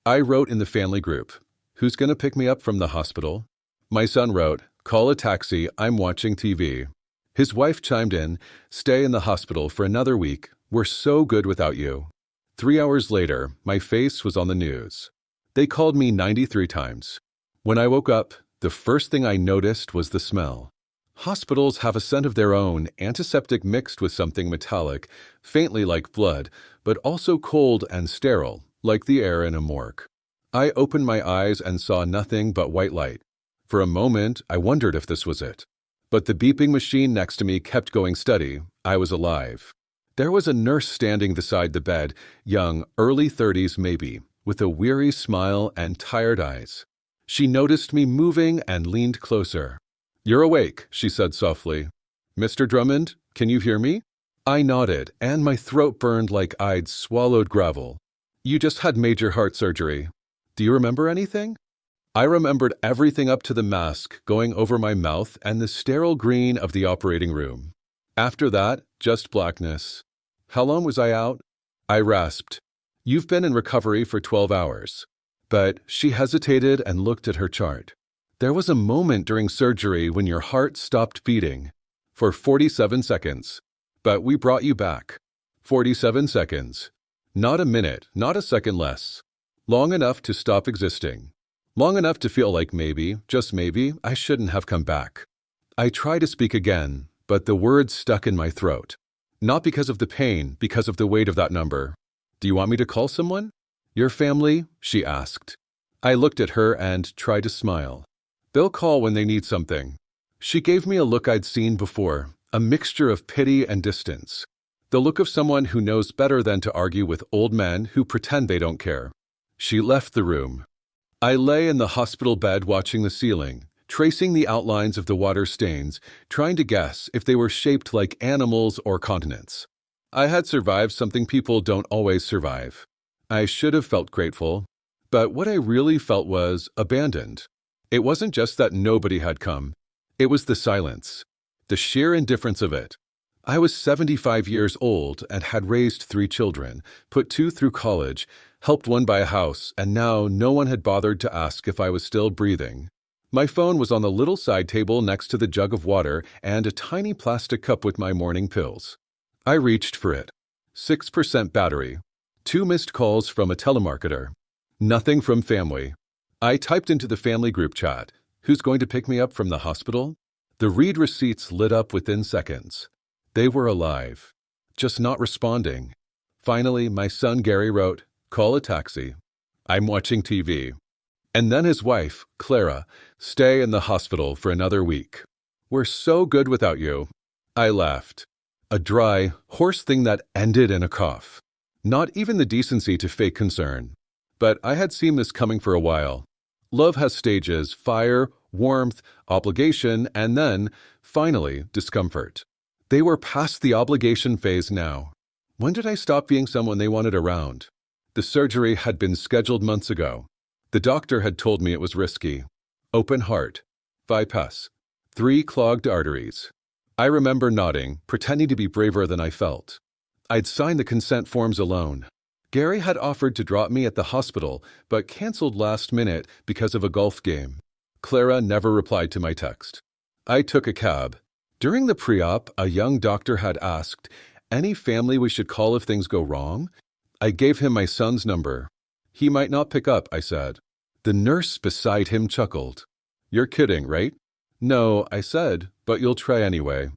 I wrote in the family group, "Who's going to pick me up from the hospital?" My son wrote, "Call a taxi, I'm watching TV." His wife chimed in, "Stay in the hospital for another week. We're so good without you." 3 hours later, my face was on the news. They called me 93 times. When I woke up, the first thing I noticed was the smell. Hospitals have a scent of their own, antiseptic mixed with something metallic, faintly like blood, but also cold and sterile, like the air in a morgue. I opened my eyes and saw nothing but white light. For a moment, I wondered if this was it. But the beeping machine next to me kept going steady. I was alive. There was a nurse standing beside the bed, young, early 30s maybe, with a weary smile and tired eyes. She noticed me moving and leaned closer. "You're awake," she said softly. "Mr. Drummond, can you hear me?" I nodded, and my throat burned like I'd swallowed gravel. "You just had major heart surgery. Do you remember anything?" I remembered everything up to the mask going over my mouth and the sterile green of the operating room. After that, just blackness. How long was I out? I rasped, "You've been in recovery for 12 hours. But she hesitated and looked at her chart. "There was a moment during surgery when your heart stopped beating. For 47 seconds. But we brought you back. 47 seconds. Not a minute, not a second less. Long enough to stop existing. Long enough to feel like maybe, just maybe, I shouldn't have come back." I tried to speak again, but the words stuck in my throat. Not because of the pain, because of the weight of that number. "Do you want me to call someone?" "Your family?" she asked. I looked at her and tried to smile. "They'll call when they need something." She gave me a look I'd seen before, a mixture of pity and distance. The look of someone who knows better than to argue with old men who pretend they don't care. She left the room. I lay in the hospital bed watching the ceiling, tracing the outlines of the water stains, trying to guess if they were shaped like animals or continents. I had survived something people don't always survive. I should have felt grateful, but what I really felt was abandoned. It wasn't just that nobody had come. It was the silence, the sheer indifference of it. I was 75 years old and had raised 3 children, put 2 through college, helped one buy a house, and now no one had bothered to ask if I was still breathing. My phone was on the little side table next to the jug of water and a tiny plastic cup with my morning pills. I reached for it. 6% battery. 2 missed calls from a telemarketer. Nothing from family. I typed into the family group chat, "Who's going to pick me up from the hospital?" The read receipts lit up within seconds. They were alive, just not responding. Finally, my son Gary wrote, "Call a taxi. I'm watching TV." And then his wife, Clara, "Stay in the hospital for another week. We're so good without you." I laughed. A dry, hoarse thing that ended in a cough. Not even the decency to fake concern. But I had seen this coming for a while. Love has stages: fire, warmth, obligation, and then, finally, discomfort. They were past the obligation phase now. When did I stop being someone they wanted around? The surgery had been scheduled months ago. The doctor had told me it was risky. Open heart. Bypass. 3 clogged arteries. I remember nodding, pretending to be braver than I felt. I'd signed the consent forms alone. Gary had offered to drop me at the hospital, but canceled last minute because of a golf game. Clara never replied to my text. I took a cab. During the pre-op, a young doctor had asked, "Any family we should call if things go wrong?" I gave him my son's number. "He might not pick up," I said. The nurse beside him chuckled. "You're kidding, right?" "No," I said, "but you'll try anyway."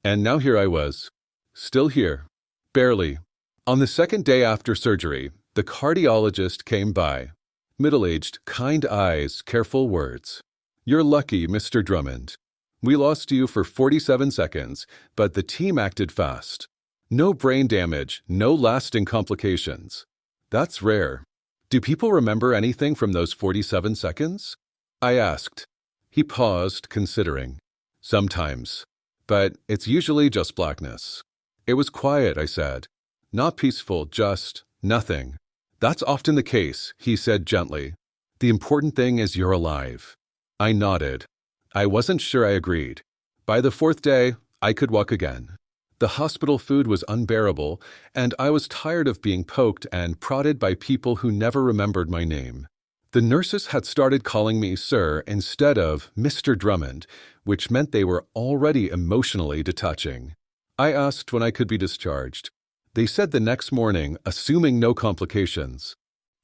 And now here I was. Still here. Barely. On the second day after surgery, the cardiologist came by. Middle-aged, kind eyes, careful words. "You're lucky, Mr. Drummond. We lost you for 47 seconds, but the team acted fast. No brain damage, no lasting complications. That's rare. Do people remember anything from those 47 seconds?" I asked. He paused, considering. "Sometimes. But it's usually just blackness." "It was quiet," I said. "Not peaceful, just nothing." "That's often the case," he said gently. "The important thing is you're alive." I nodded. I wasn't sure I agreed. By the 4th day, I could walk again. The hospital food was unbearable, and I was tired of being poked and prodded by people who never remembered my name. The nurses had started calling me Sir instead of Mr. Drummond, which meant they were already emotionally detaching. I asked when I could be discharged. They said the next morning, assuming no complications.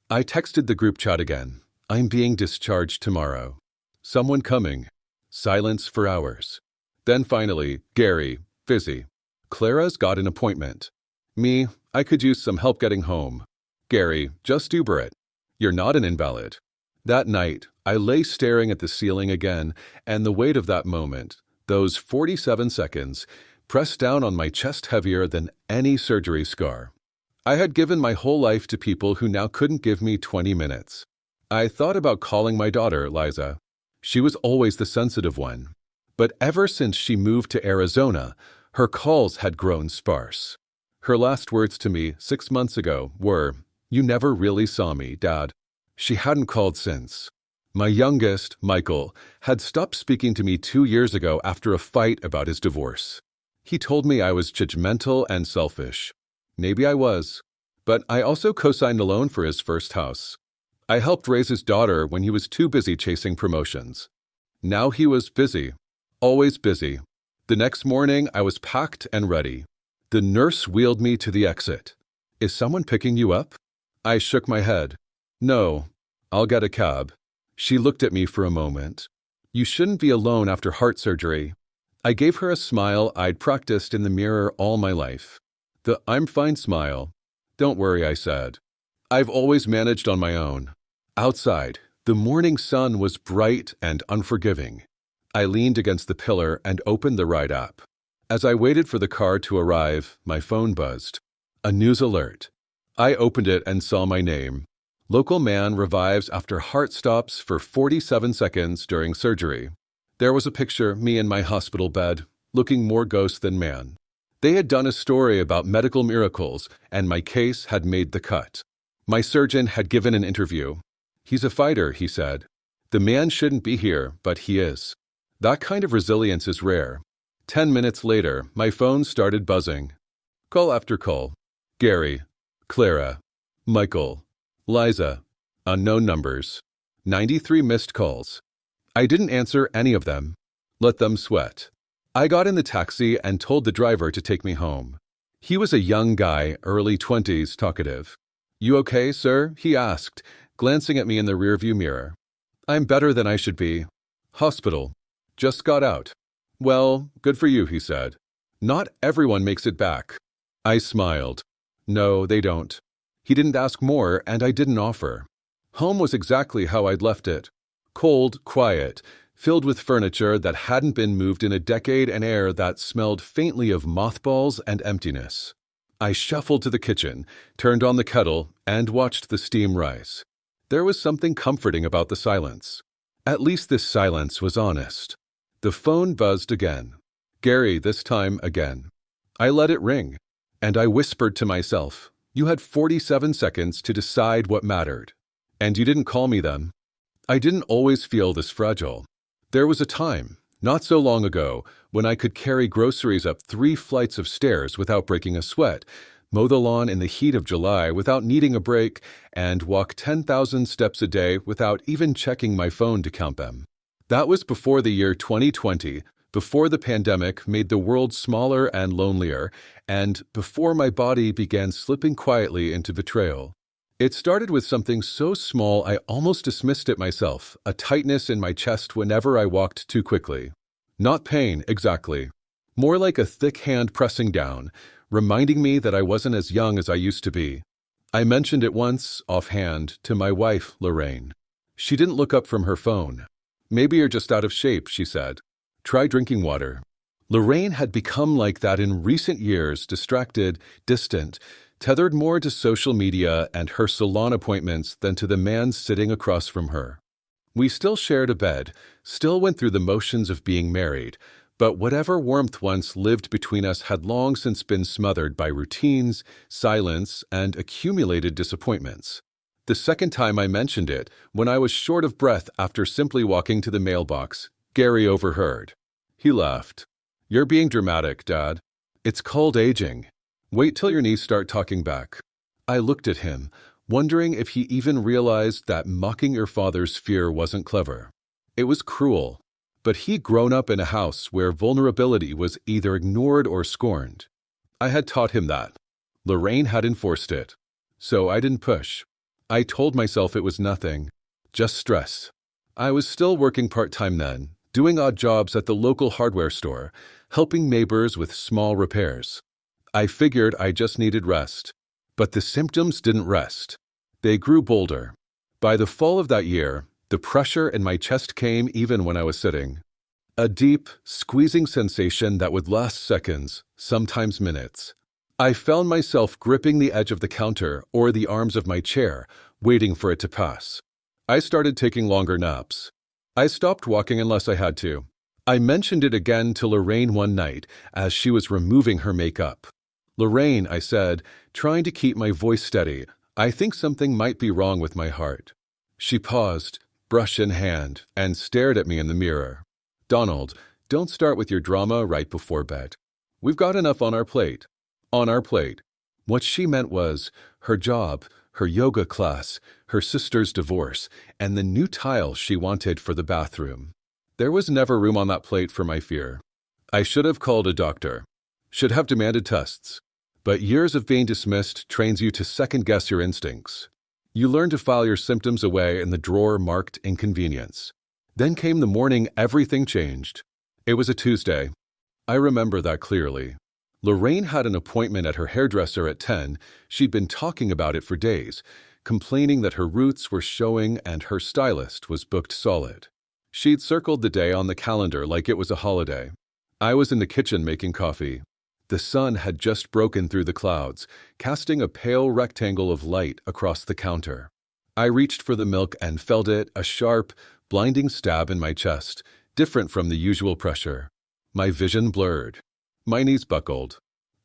I texted the group chat again. I'm being discharged tomorrow. Someone coming. Silence for hours. Then finally, Gary, busy. Clara's got an appointment. Me, I could use some help getting home. Gary, just Uber it. You're not an invalid. That night, I lay staring at the ceiling again, and the weight of that moment, those 47 seconds, pressed down on my chest heavier than any surgery scar. I had given my whole life to people who now couldn't give me 20 minutes. I thought about calling my daughter, Liza. She was always the sensitive one. But ever since she moved to Arizona, her calls had grown sparse. Her last words to me 6 months ago were, "You never really saw me, Dad." She hadn't called since. My youngest, Michael, had stopped speaking to me 2 years ago after a fight about his divorce. He told me I was judgmental and selfish. Maybe I was. But I also co-signed a loan for his first house. I helped raise his daughter when he was too busy chasing promotions. Now he was busy. Always busy. The next morning, I was packed and ready. The nurse wheeled me to the exit. "Is someone picking you up?" I shook my head. "No, I'll get a cab." She looked at me for a moment. "You shouldn't be alone after heart surgery." I gave her a smile I'd practiced in the mirror all my life. The "I'm fine" smile. "Don't worry," I said. I've always managed on my own. Outside, the morning sun was bright and unforgiving. I leaned against the pillar and opened the ride app. As I waited for the car to arrive, my phone buzzed. A news alert. I opened it and saw my name. Local man revives after heart stops for 47 seconds during surgery. There was a picture, me in my hospital bed, looking more ghost than man. They had done a story about medical miracles, and my case had made the cut. My surgeon had given an interview. "He's a fighter," he said. "The man shouldn't be here, but he is." That kind of resilience is rare. 10 minutes later, my phone started buzzing. Call after call. Gary, Clara, Michael, Liza, unknown numbers. 93 missed calls. I didn't answer any of them. Let them sweat. I got in the taxi and told the driver to take me home. He was a young guy, early 20s, talkative. "You okay, sir?" he asked, glancing at me in the rearview mirror. "I'm better than I should be." "Hospital. Just got out." "Well, good for you," he said. "Not everyone makes it back." I smiled. "No, they don't." He didn't ask more, and I didn't offer. Home was exactly how I'd left it. Cold, quiet, filled with furniture that hadn't been moved in a decade and air that smelled faintly of mothballs and emptiness. I shuffled to the kitchen, turned on the kettle, and watched the steam rise. There was something comforting about the silence. At least this silence was honest. The phone buzzed again. Gary, this time again. I let it ring, and I whispered to myself, "You had 47 seconds to decide what mattered. And you didn't call me then." I didn't always feel this fragile. There was a time, not so long ago, when I could carry groceries up 3 flights of stairs without breaking a sweat, mow the lawn in the heat of July without needing a break, and walk 10,000 steps a day without even checking my phone to count them. That was before the year 2020, before the pandemic made the world smaller and lonelier, and before my body began slipping quietly into betrayal. It started with something so small I almost dismissed it myself, a tightness in my chest whenever I walked too quickly. Not pain, exactly. More like a thick hand pressing down, reminding me that I wasn't as young as I used to be. I mentioned it once, offhand, to my wife, Lorraine. She didn't look up from her phone. "Maybe you're just out of shape," she said. "Try drinking water." Lorraine had become like that in recent years, distracted, distant, tethered more to social media and her salon appointments than to the man sitting across from her. We still shared a bed, still went through the motions of being married, but whatever warmth once lived between us had long since been smothered by routines, silence, and accumulated disappointments. The second time I mentioned it, when I was short of breath after simply walking to the mailbox, Gary overheard. He laughed. "You're being dramatic, Dad." It's called aging. Wait till your knees start talking back. I looked at him, wondering if he even realized that mocking your father's fear wasn't clever. It was cruel, but he'd grown up in a house where vulnerability was either ignored or scorned. I had taught him that. Lorraine had enforced it. So I didn't push. I told myself it was nothing, just stress. I was still working part-time then, doing odd jobs at the local hardware store, helping neighbors with small repairs. I figured I just needed rest. But the symptoms didn't rest. They grew bolder. By the fall of that year, the pressure in my chest came even when I was sitting. A deep, squeezing sensation that would last seconds, sometimes minutes. I found myself gripping the edge of the counter or the arms of my chair, waiting for it to pass. I started taking longer naps. I stopped walking unless I had to. I mentioned it again to Lorraine one night as she was removing her makeup. Lorraine, I said, trying to keep my voice steady, I think something might be wrong with my heart. She paused, brush in hand, and stared at me in the mirror. Donald, don't start with your drama right before bed. We've got enough on our plate. On our plate. What she meant was her job, her yoga class, her sister's divorce, and the new tile she wanted for the bathroom. There was never room on that plate for my fear. I should have called a doctor. Should have demanded tests. But years of being dismissed trains you to second-guess your instincts. You learn to file your symptoms away in the drawer marked inconvenience. Then came the morning everything changed. It was a Tuesday. I remember that clearly. Lorraine had an appointment at her hairdresser at 10. She'd been talking about it for days, complaining that her roots were showing and her stylist was booked solid. She'd circled the day on the calendar like it was a holiday. I was in the kitchen making coffee. The sun had just broken through the clouds, casting a pale rectangle of light across the counter. I reached for the milk and felt it, a sharp, blinding stab in my chest, different from the usual pressure. My vision blurred. My knees buckled.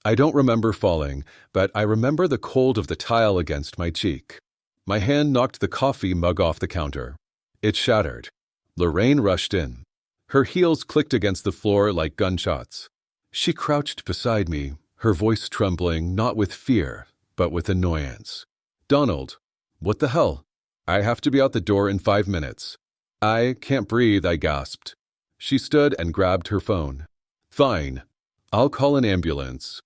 I don't remember falling, but I remember the cold of the tile against my cheek. My hand knocked the coffee mug off the counter. It shattered. Lorraine rushed in. Her heels clicked against the floor like gunshots. She crouched beside me, her voice trembling not with fear, but with annoyance. Donald, what the hell? I have to be out the door in 5 minutes. I can't breathe, I gasped. She stood and grabbed her phone. Fine. I'll call an ambulance.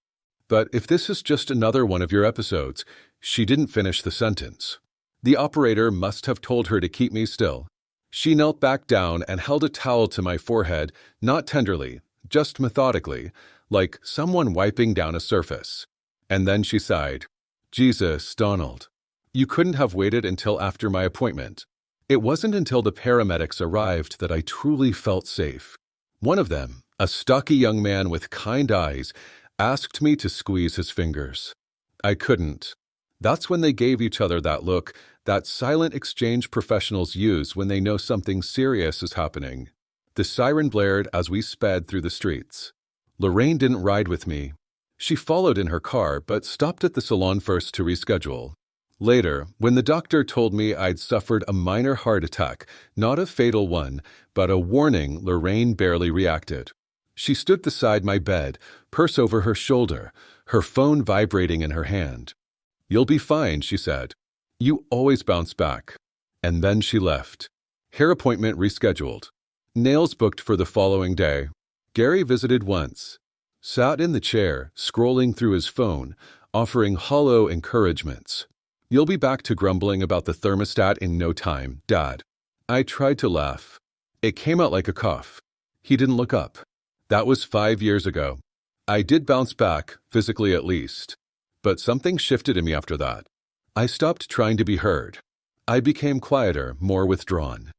But if this is just another one of your episodes, she didn't finish the sentence. The operator must have told her to keep me still. She knelt back down and held a towel to my forehead, not tenderly, just methodically, like someone wiping down a surface. And then she sighed. Jesus, Donald. You couldn't have waited until after my appointment. It wasn't until the paramedics arrived that I truly felt safe. One of them, a stocky young man with kind eyes, asked me to squeeze his fingers. I couldn't. That's when they gave each other that look, that silent exchange professionals use when they know something serious is happening. The siren blared as we sped through the streets. Lorraine didn't ride with me. She followed in her car, but stopped at the salon first to reschedule. Later, when the doctor told me I'd suffered a minor heart attack, not a fatal one, but a warning, Lorraine barely reacted. She stood beside my bed, purse over her shoulder, her phone vibrating in her hand. You'll be fine, she said. You always bounce back. And then she left. Hair appointment rescheduled. Nails booked for the following day. Gary visited once. Sat in the chair, scrolling through his phone, offering hollow encouragements. You'll be back to grumbling about the thermostat in no time, Dad. I tried to laugh. It came out like a cough. He didn't look up. That was 5 years ago. I did bounce back, physically at least. But something shifted in me after that. I stopped trying to be heard. I became quieter, more withdrawn.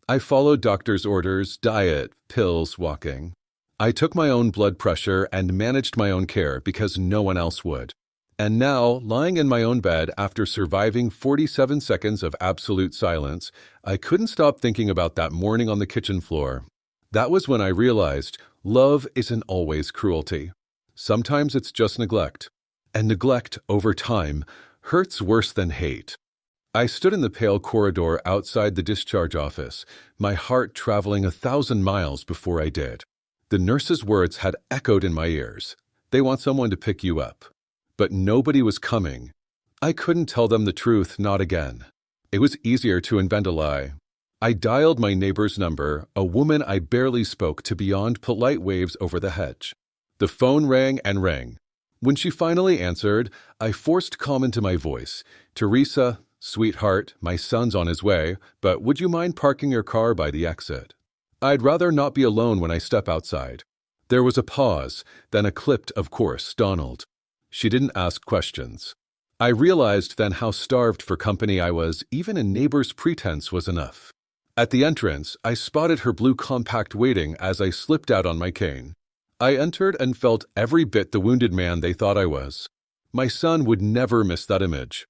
I followed doctor's orders, diet, pills, walking. I took my own blood pressure and managed my own care because no one else would. And now, lying in my own bed after surviving 47 seconds of absolute silence, I couldn't stop thinking about that morning on the kitchen floor. That was when I realized love isn't always cruelty. Sometimes it's just neglect. And neglect, over time, hurts worse than hate. I stood in the pale corridor outside the discharge office, my heart traveling 1,000 miles before I did. The nurse's words had echoed in my ears. They want someone to pick you up. But nobody was coming. I couldn't tell them the truth, not again. It was easier to invent a lie. I dialed my neighbor's number, a woman I barely spoke to beyond polite waves over the hedge. The phone rang and rang. When she finally answered, I forced calm into my voice. "Teresa, sweetheart, my son's on his way, but would you mind parking your car by the exit? I'd rather not be alone when I step outside." There was a pause, then a clipped, "Of course, Donald." She didn't ask questions. I realized then how starved for company I was. Even a neighbor's pretense was enough. At the entrance, I spotted her blue compact waiting as I slipped out on my cane. I entered and felt every bit the wounded man they thought I was. My son would never miss that image.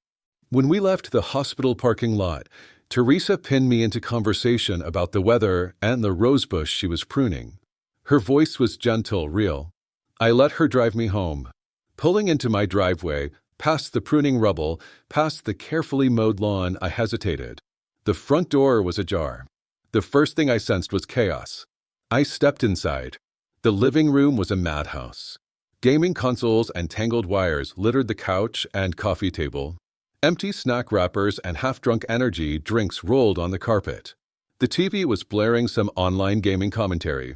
When we left the hospital parking lot, Teresa pinned me into conversation about the weather and the rosebush she was pruning. Her voice was gentle, real. I let her drive me home. Pulling into my driveway, past the pruning rubble, past the carefully mowed lawn, I hesitated. The front door was ajar. The first thing I sensed was chaos. I stepped inside. The living room was a madhouse. Gaming consoles and tangled wires littered the couch and coffee table. Empty snack wrappers and half-drunk energy drinks rolled on the carpet. The TV was blaring some online gaming commentary.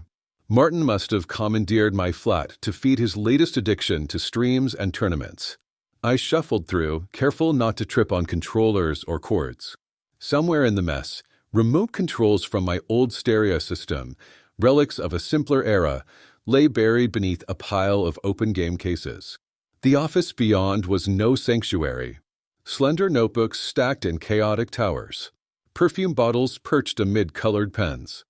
Martin must have commandeered my flat to feed his latest addiction to streams and tournaments. I shuffled through, careful not to trip on controllers or cords. Somewhere in the mess, remote controls from my old stereo system, relics of a simpler era, lay buried beneath a pile of open game cases. The office beyond was no sanctuary. Slender notebooks stacked in chaotic towers. Perfume bottles perched amid colored pens.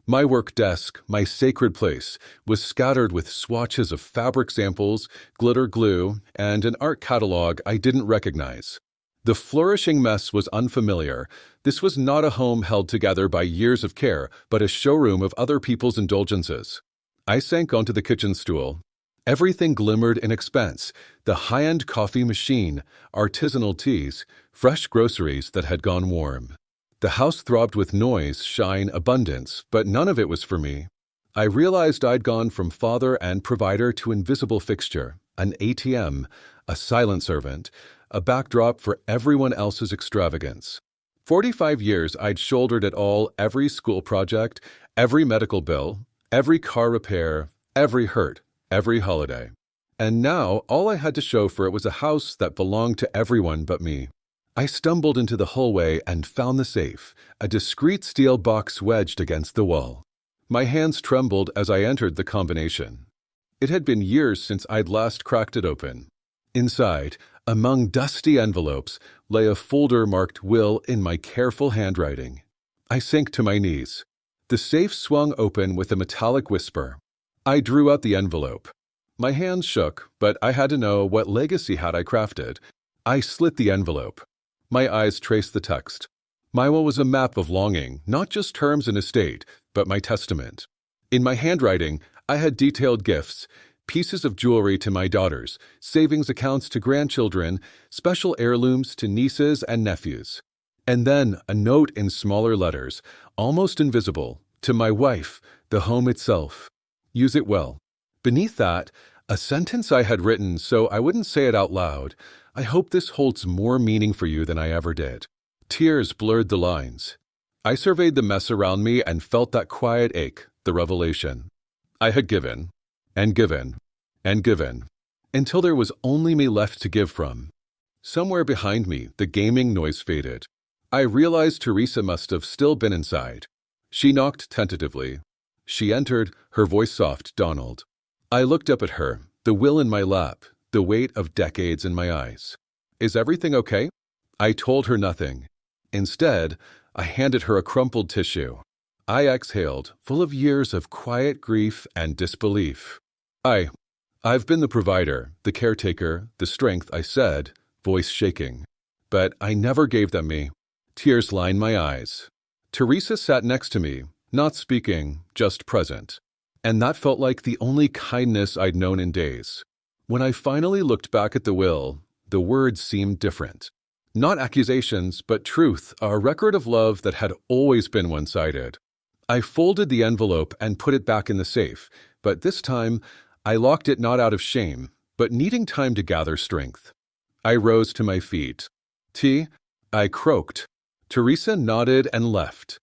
My work desk, my sacred place, was scattered with swatches of fabric samples, glitter glue, and an art catalog I didn't recognize. The flourishing mess was unfamiliar. This was not a home held together by years of care, but a showroom of other people's indulgences. I sank onto the kitchen stool. Everything glimmered in expense: the high-end coffee machine, artisanal teas, fresh groceries that had gone warm. The house throbbed with noise, shine, abundance, but none of it was for me. I realized I'd gone from father and provider to invisible fixture, an ATM, a silent servant, a backdrop for everyone else's extravagance. 45 years I'd shouldered it all: every school project, every medical bill, every car repair, every hurt, every holiday. And now all I had to show for it was a house that belonged to everyone but me. I stumbled into the hallway and found the safe, a discreet steel box wedged against the wall. My hands trembled as I entered the combination. It had been years since I'd last cracked it open. Inside, among dusty envelopes, lay a folder marked "Will" in my careful handwriting. I sank to my knees. The safe swung open with a metallic whisper. I drew out the envelope. My hands shook, but I had to know, what legacy had I crafted? I slit the envelope. My eyes traced the text. My will was a map of longing, not just terms and estate, but my testament. In my handwriting, I had detailed gifts: pieces of jewelry to my daughters, savings accounts to grandchildren, special heirlooms to nieces and nephews. And then a note in smaller letters, almost invisible, to my wife, the home itself. Use it well. Beneath that, a sentence I had written so I wouldn't say it out loud: "I hope this holds more meaning for you than I ever did." Tears blurred the lines. I surveyed the mess around me and felt that quiet ache, the revelation. I had given, and given, and given, until there was only me left to give from. Somewhere behind me, the gaming noise faded. I realized Teresa must have still been inside. She knocked tentatively. She entered, her voice soft: "Donald." I looked up at her, the will in my lap, the weight of decades in my eyes. "Is everything okay?" I told her nothing. Instead, I handed her a crumpled tissue. I exhaled, full of years of quiet grief and disbelief. I've been the provider, the caretaker, the strength," I said, voice shaking. "But I never gave them me." Tears lined my eyes. Teresa sat next to me, not speaking, just present. And that felt like the only kindness I'd known in days. When I finally looked back at the will, the words seemed different. Not accusations, but truth, a record of love that had always been one-sided. I folded the envelope and put it back in the safe, but this time I locked it not out of shame, but needing time to gather strength. I rose to my feet. "Tea?" I croaked. Teresa nodded and left.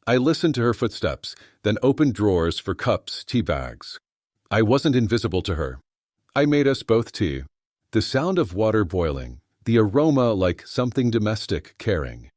I listened to her footsteps, then opened drawers for cups, tea bags. I wasn't invisible to her. I made us both tea. The sound of water boiling, the aroma like something domestic caring.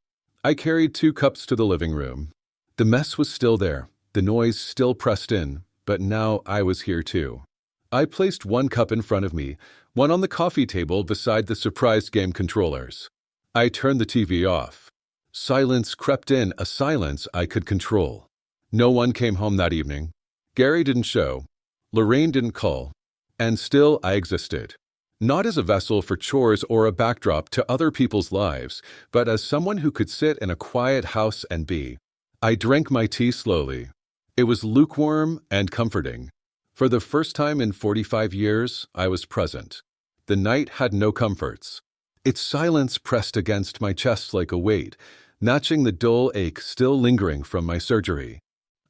I carried 2 cups to the living room. The mess was still there, the noise still pressed in, but now I was here too. I placed 1 cup in front of me, one on the coffee table beside the surprise game controllers. I turned the TV off. Silence crept in, a silence I could control. No one came home that evening. Gary didn't show. Lorraine didn't call. And still I existed. Not as a vessel for chores or a backdrop to other people's lives, but as someone who could sit in a quiet house and be. I drank my tea slowly. It was lukewarm and comforting. For the first time in 45 years, I was present. The night had no comforts. Its silence pressed against my chest like a weight, matching the dull ache still lingering from my surgery.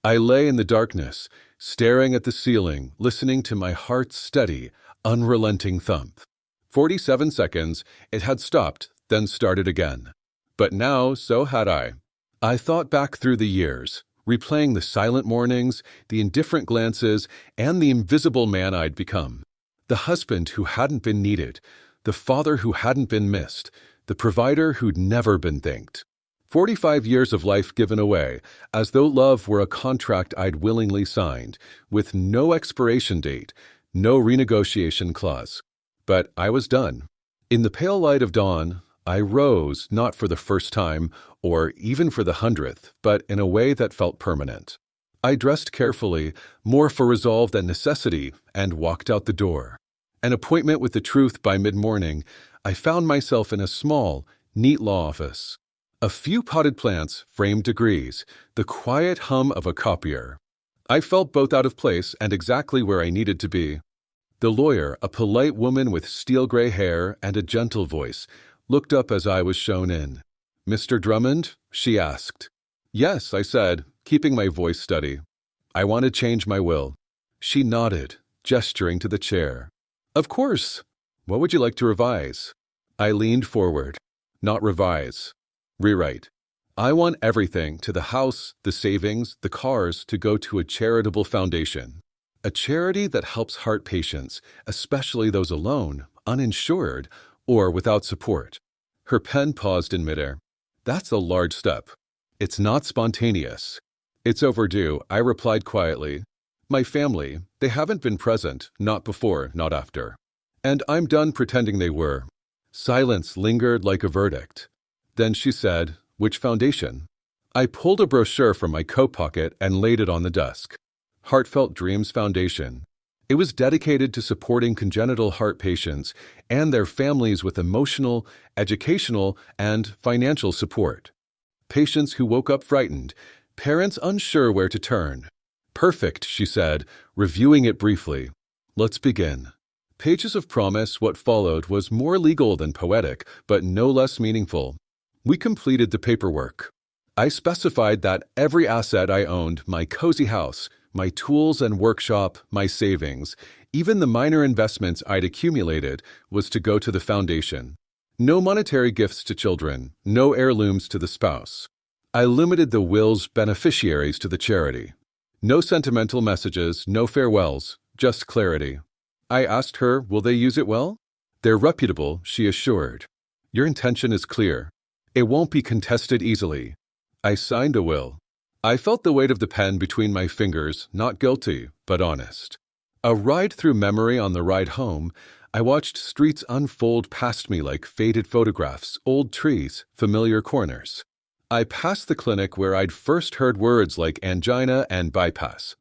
I lay in the darkness, staring at the ceiling, listening to my heart's steady, unrelenting thump. 47 seconds, it had stopped, then started again. But now, so had I. I thought back through the years, replaying the silent mornings, the indifferent glances, and the invisible man I'd become. The husband who hadn't been needed, the father who hadn't been missed, the provider who'd never been thanked. 45 years of life given away, as though love were a contract I'd willingly signed, with no expiration date, no renegotiation clause. But I was done. In the pale light of dawn, I rose not for the first time, or even for the 100th, but in a way that felt permanent. I dressed carefully, more for resolve than necessity, and walked out the door. An appointment with the truth by mid-morning, I found myself in a small, neat law office. A few potted plants, framed degrees, the quiet hum of a copier. I felt both out of place and exactly where I needed to be. The lawyer, a polite woman with steel-gray hair and a gentle voice, looked up as I was shown in. "Mr. Drummond?" she asked. "Yes," I said, keeping my voice steady. "I want to change my will." She nodded, gesturing to the chair. "Of course. What would you like to revise?" I leaned forward. "Not revise. Rewrite. I want everything, to the house, the savings, the cars, to go to a charitable foundation. A charity that helps heart patients, especially those alone, uninsured, or without support." Her pen paused in midair. "That's a large step. It's not spontaneous." "It's overdue," I replied quietly. "My family, they haven't been present, not before, not after. And I'm done pretending they were." Silence lingered like a verdict. Then she said, "Which foundation?" I pulled a brochure from my coat pocket and laid it on the desk. Heartfelt Dreams Foundation. It was dedicated to supporting congenital heart patients and their families with emotional, educational, and financial support. Patients who woke up frightened, parents unsure where to turn. "Perfect," she said, reviewing it briefly. "Let's begin." Pages of promise, what followed was more legal than poetic, but no less meaningful. We completed the paperwork. I specified that every asset I owned, my cozy house, my tools and workshop, my savings, even the minor investments I'd accumulated, was to go to the foundation. No monetary gifts to children, no heirlooms to the spouse. I limited the will's beneficiaries to the charity. No sentimental messages, no farewells, just clarity. I asked her, will they use it well? "They're reputable," she assured. "Your intention is clear. It won't be contested easily." I signed a will. I felt the weight of the pen between my fingers, not guilty, but honest. A ride through memory on the ride home, I watched streets unfold past me like faded photographs, old trees, familiar corners. I passed the clinic where I'd first heard words like angina and bypass.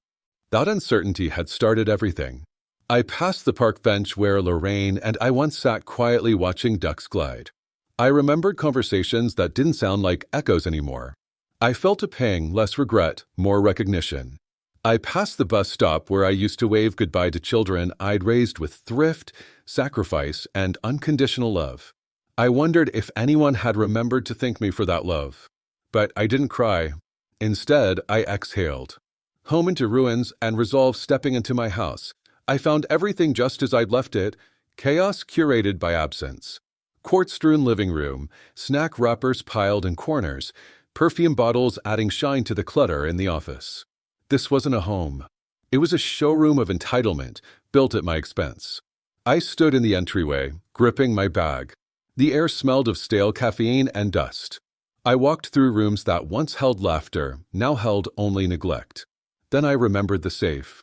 That uncertainty had started everything. I passed the park bench where Lorraine and I once sat quietly watching ducks glide. I remembered conversations that didn't sound like echoes anymore. I felt a pang, less regret, more recognition. I passed the bus stop where I used to wave goodbye to children I'd raised with thrift, sacrifice, and unconditional love. I wondered if anyone had remembered to thank me for that love. But I didn't cry. Instead, I exhaled. Home into ruins and resolve stepping into my house. I found everything just as I'd left it, Chaos curated by absence. Quartz-strewn living room, snack wrappers piled in corners, perfume bottles adding shine to the clutter in the office. This wasn't a home. It was a showroom of entitlement, built at my expense. I stood in the entryway, gripping my bag. The air smelled of stale caffeine and dust. I walked through rooms that once held laughter, now held only neglect. Then I remembered the safe.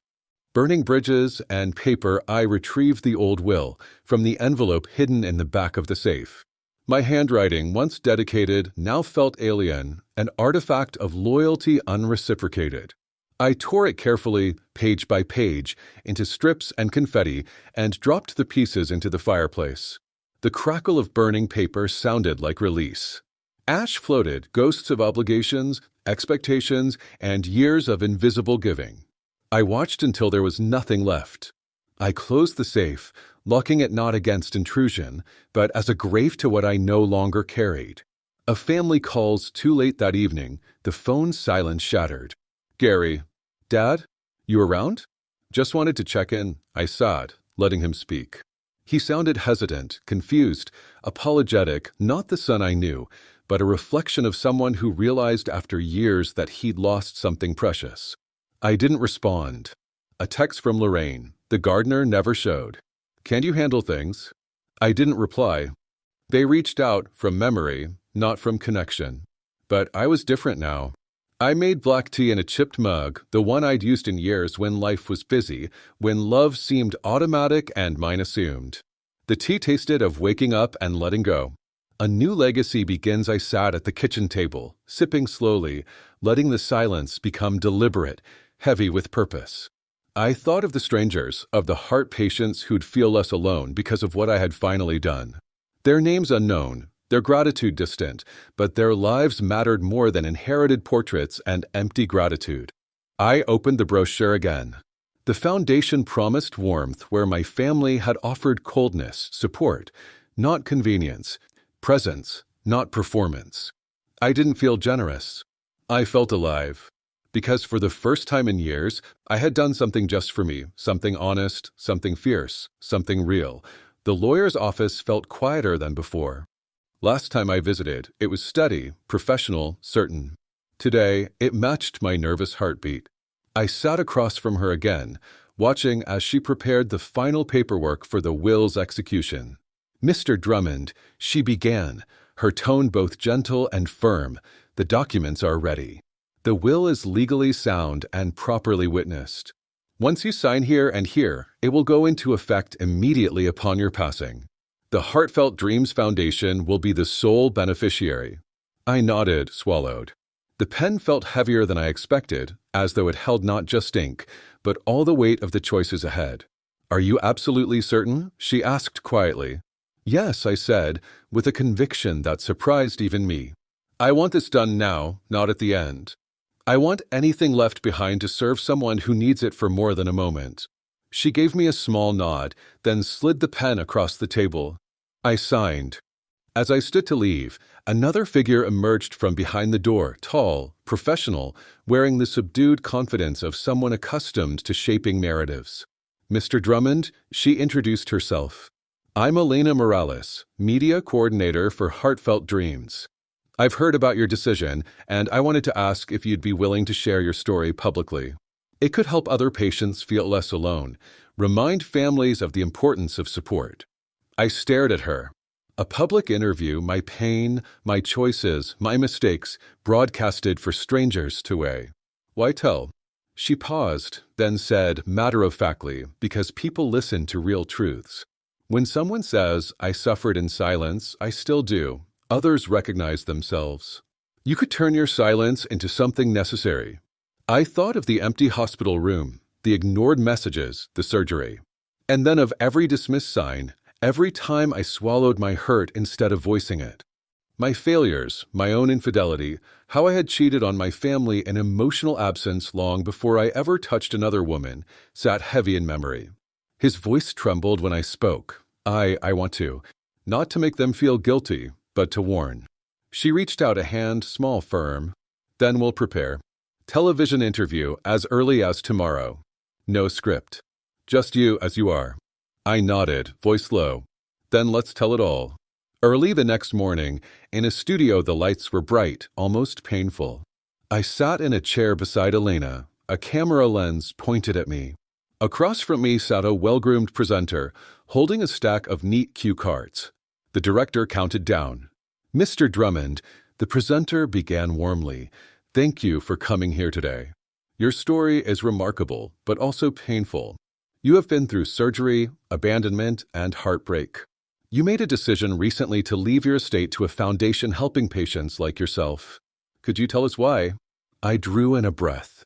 Burning bridges and paper, I retrieved the old will from the envelope hidden in the back of the safe. My handwriting, once dedicated, now felt alien, an artifact of loyalty unreciprocated. I tore it carefully, page by page, into strips and confetti, and dropped the pieces into the fireplace. The crackle of burning paper sounded like release. Ash floated, ghosts of obligations, expectations, and years of invisible giving. I watched until there was nothing left. I closed the safe, locking it not against intrusion, but as a grave to what I no longer carried. A family calls too late that evening, the phone's silence shattered. "Gary, Dad, you around?" "Just wanted to check in," I sighed, letting him speak. He sounded hesitant, confused, apologetic, not the son I knew, but a reflection of someone who realized after years that he'd lost something precious. I didn't respond. A text from Lorraine, the gardener, never showed. "Can you handle things?" I didn't reply. They reached out from memory, not from connection. But I was different now. I made black tea in a chipped mug, the one I'd used in years when life was busy, when love seemed automatic and mine assumed. The tea tasted of waking up and letting go. A new legacy begins. I sat at the kitchen table, sipping slowly, letting the silence become deliberate, heavy with purpose. I thought of the strangers, of the heart patients who'd feel less alone because of what I had finally done. Their names unknown, their gratitude distant, but their lives mattered more than inherited portraits and empty gratitude. I opened the brochure again. The foundation promised warmth where my family had offered coldness, support, not convenience, presence, not performance. I didn't feel generous. I felt alive. Because for the first time in years, I had done something just for me, something honest, something fierce, something real. The lawyer's office felt quieter than before. Last time I visited, it was steady, professional, certain. Today, it matched my nervous heartbeat. I sat across from her again, watching as she prepared the final paperwork for the will's execution. "Mr. Drummond," she began, her tone both gentle and firm, "the documents are ready. The will is legally sound and properly witnessed. Once you sign here and here, it will go into effect immediately upon your passing. The Heartfelt Dreams Foundation will be the sole beneficiary." I nodded, swallowed. The pen felt heavier than I expected, as though it held not just ink, but all the weight of the choices ahead. "Are you absolutely certain?" she asked quietly. "Yes," I said, with a conviction that surprised even me. "I want this done now, not at the end. I want anything left behind to serve someone who needs it for more than a moment." She gave me a small nod, then slid the pen across the table. I signed. As I stood to leave, another figure emerged from behind the door, tall, professional, wearing the subdued confidence of someone accustomed to shaping narratives. "Mr. Drummond," she introduced herself. "I'm Elena Morales, Media Coordinator for Heartfelt Dreams. I've heard about your decision, and I wanted to ask if you'd be willing to share your story publicly. It could help other patients feel less alone, remind families of the importance of support." I stared at her. A public interview, my pain, my choices, my mistakes, broadcasted for strangers to weigh. "Why tell?" She paused, then said matter-of-factly, because people listen to real truths. "When someone says, 'I suffered in silence,' I still do. Others recognize themselves. You could turn your silence into something necessary." I thought of the empty hospital room, the ignored messages, the surgery, and then of every dismissed sign, every time I swallowed my hurt instead of voicing it. My failures, my own infidelity, how I had cheated on my family in emotional absence long before I ever touched another woman, sat heavy in memory. His voice trembled when I spoke. I want to, not to make them feel guilty, but to warn. She reached out a hand, small, firm. "Then we'll prepare. Television interview as early as tomorrow. No script. Just you as you are." I nodded, voice low. Then let's tell it all. Early the next morning, in a studio the lights were bright, almost painful. I sat in a chair beside Elena, a camera lens pointed at me. Across from me sat a well-groomed presenter, holding a stack of neat cue cards. The director counted down. Mr. Drummond, the presenter began warmly. Thank you for coming here today. Your story is remarkable, but also painful. You have been through surgery, abandonment, and heartbreak. You made a decision recently to leave your estate to a foundation helping patients like yourself. Could you tell us why? I drew in a breath.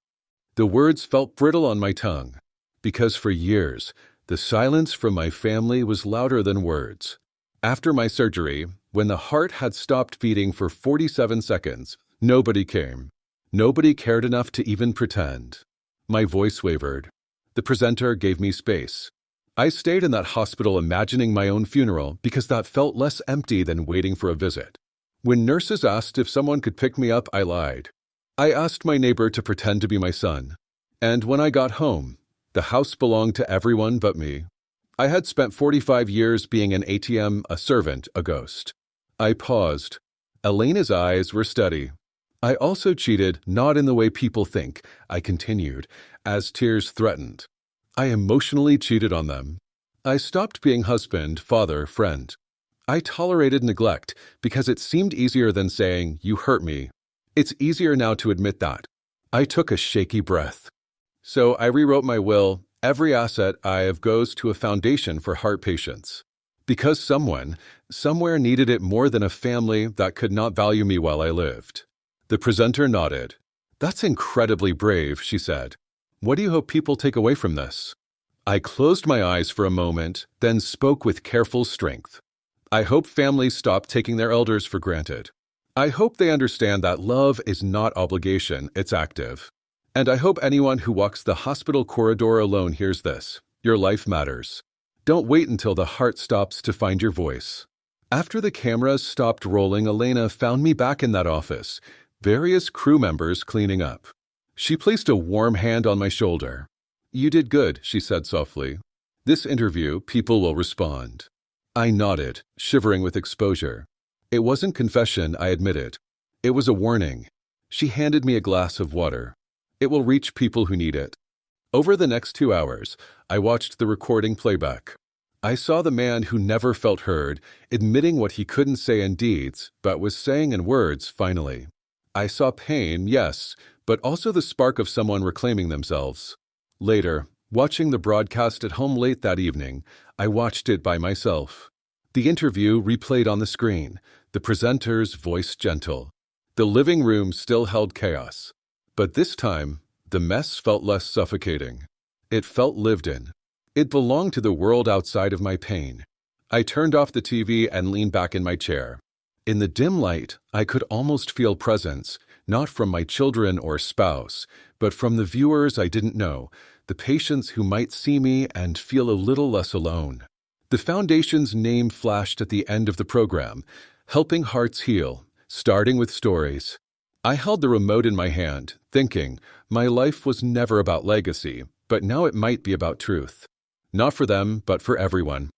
The words felt brittle on my tongue, because for years, the silence from my family was louder than words. After my surgery, when the heart had stopped beating for 47 seconds, nobody came. Nobody cared enough to even pretend. My voice wavered. The presenter gave me space. I stayed in that hospital imagining my own funeral because that felt less empty than waiting for a visit. When nurses asked if someone could pick me up, I lied. I asked my neighbor to pretend to be my son. And when I got home, the house belonged to everyone but me. I had spent 45 years being an ATM, a servant, a ghost. I paused. Elena's eyes were steady. I also cheated, not in the way people think, I continued, as tears threatened. I emotionally cheated on them. I stopped being husband, father, friend. I tolerated neglect because it seemed easier than saying, you hurt me. It's easier now to admit that. I took a shaky breath. So I rewrote my will. Every asset I have goes to a foundation for heart patients. Because someone, somewhere needed it more than a family that could not value me while I lived. The presenter nodded. That's incredibly brave, she said. What do you hope people take away from this? I closed my eyes for a moment, then spoke with careful strength. I hope families stop taking their elders for granted. I hope they understand that love is not obligation, it's active. And I hope anyone who walks the hospital corridor alone hears this. Your life matters. Don't wait until the heart stops to find your voice. After the cameras stopped rolling, Elena found me back in that office, various crew members cleaning up. She placed a warm hand on my shoulder. You did good, she said softly. This interview, people will respond. I nodded, shivering with exposure. It wasn't confession, I admitted. It was a warning. She handed me a glass of water. It will reach people who need it. Over the next 2 hours, I watched the recording playback. I saw the man who never felt heard, admitting what he couldn't say in deeds, but was saying in words, finally. I saw pain, yes, but also the spark of someone reclaiming themselves. Later, watching the broadcast at home late that evening, I watched it by myself. The interview replayed on the screen, the presenter's voice gentle. The living room still held chaos. But this time, the mess felt less suffocating. It felt lived in. It belonged to the world outside of my pain. I turned off the TV and leaned back in my chair. In the dim light, I could almost feel presence, not from my children or spouse, but from the viewers I didn't know, the patients who might see me and feel a little less alone. The Foundation's name flashed at the end of the program, Helping Hearts Heal, starting with stories. I held the remote in my hand, thinking, my life was never about legacy, but now it might be about truth. Not for them, but for everyone.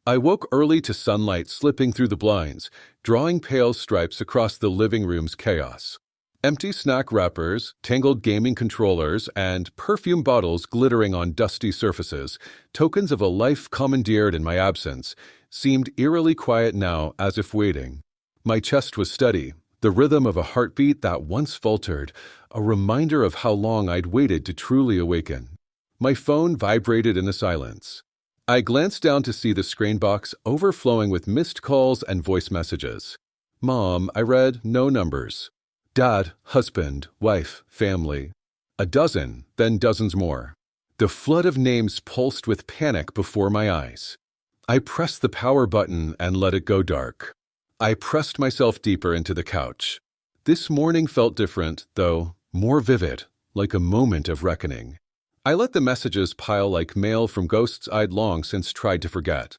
I woke early to sunlight slipping through the blinds, drawing pale stripes across the living room's chaos. Empty snack wrappers, tangled gaming controllers, and perfume bottles glittering on dusty surfaces, tokens of a life commandeered in my absence, seemed eerily quiet now, as if waiting. My chest was steady, the rhythm of a heartbeat that once faltered, a reminder of how long I'd waited to truly awaken. My phone vibrated in the silence. I glanced down to see the screen box overflowing with missed calls and voice messages. Mom, I read, no numbers. Dad, husband, wife, family. A dozen, then dozens more. The flood of names pulsed with panic before my eyes. I pressed the power button and let it go dark. I pressed myself deeper into the couch. This morning felt different, though, more vivid, like a moment of reckoning. I let the messages pile like mail from ghosts I'd long since tried to forget.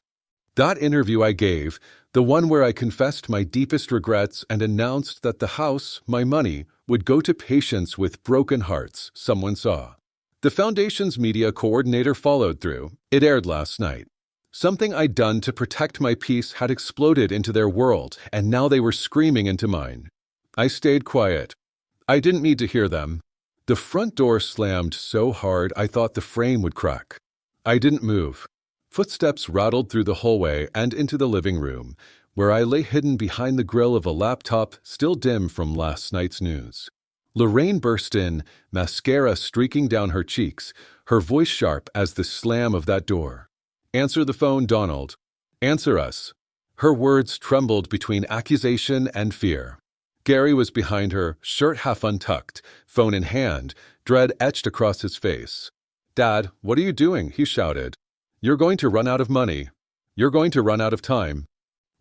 That interview I gave, the one where I confessed my deepest regrets and announced that the house, my money, would go to patients with broken hearts, someone saw. The Foundation's media coordinator followed through. It aired last night. Something I'd done to protect my peace had exploded into their world, and now they were screaming into mine. I stayed quiet. I didn't need to hear them. The front door slammed so hard I thought the frame would crack. I didn't move. Footsteps rattled through the hallway and into the living room, where I lay hidden behind the grill of a laptop still dim from last night's news. Lorraine burst in, mascara streaking down her cheeks, her voice sharp as the slam of that door. "Answer the phone, Donald. Answer us." Her words trembled between accusation and fear. Gary was behind her, shirt half untucked, phone in hand, dread etched across his face. "Dad, what are you doing?" he shouted. "You're going to run out of money. You're going to run out of time.